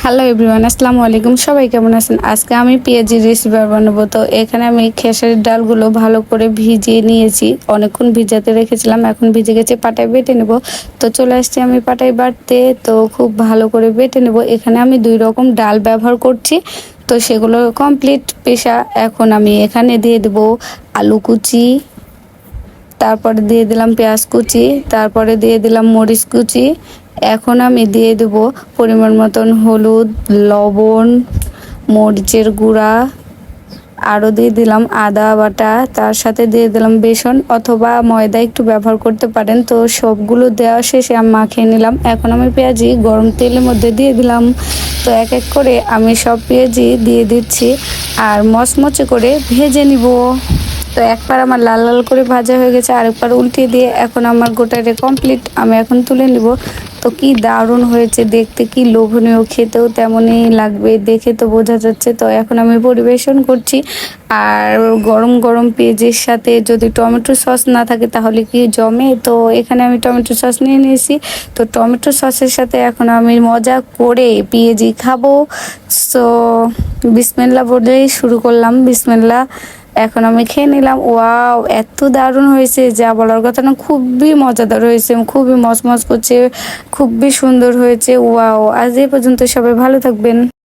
Hello everyone, আসসালামু আলাইকুম। সবাই কেমন আছেন? আজকে আমি পেঁয়াজি রেসিপি বানাবো। তো এখানে আমি খেসারির ডালগুলো ভালো করে ভিজিয়ে নিয়েছি, অনেকক্ষণ ভিজাতে রেখেছিলাম, এখন ভিজে গেছে, পাটায় বেটে নেব। তো চলে আসছি আমি পাটায় বাটতে। তো খুব ভালো করে বেটে নেব। এখানে আমি 2 রকম ডাল ব্যবহার করছি, তো সেগুলো কমপ্লিট পেশা। এখন আমি এখানে দিয়ে দেব আলু কুচি, তারপরে দিয়ে দিলাম পেঁয়াজ কুচি, তারপরে দিয়ে দিলাম মরিচ কুচি। এখন আমি দিয়ে দেব পরিমাণ মতন হলুদ, লবণ, মরিচের গুঁড়া, আরও দিয়ে দিলাম আদা বাটা, তার সাথে দিয়ে দিলাম বেসন অথবা ময়দা একটু ব্যবহার করতে পারেন। তো সবগুলো দেওয়া শেষে আমি মাখিয়ে নিলাম। এখন আমি পেঁয়াজি গরম তেলের মধ্যে দিয়ে দিলাম। তো এক এক করে আমি সব পেঁয়াজি দিয়ে দিচ্ছি আর মচমচে করে ভেজে নিব। তো একবার আমার লাল লাল করে ভাজা হয়ে গেছে, আরেকবার উল্টিয়ে দিয়ে এখন আমার গোটাটা কমপ্লিট। আমি এখন তুলে নিব। তো কি দারুণ হয়েছে দেখতে, কি লোভনীয়, খেতেও তেমনই লাগবে, দেখে তো বোঝা যাচ্ছে। তো এখন আমি পরিবেশন করছি। আর গরম গরম পেঁয়াজের সাথে যদি টমেটো সস না থাকে তাহলে কি জমে। তো এখানে আমি টমেটো সস নিয়ে নিয়েছি। তো টমেটো সসের সাথে এখন আমি মজা করে পেঁয়াজি খাবো। সো বিসমিল্লাহ বলেই শুরু করলাম, বিসমিল্লাহ। এখন আমি খেয়ে নিলাম। ওয়াও, এত দারুণ হয়েছে যা বলার কথা না, খুবই মজাদার হয়েছে, খুবই মচমচ করছে, খুবই সুন্দর হয়েছে। ওয়াও, আজ এই পর্যন্ত, সবাই ভালো থাকবেন।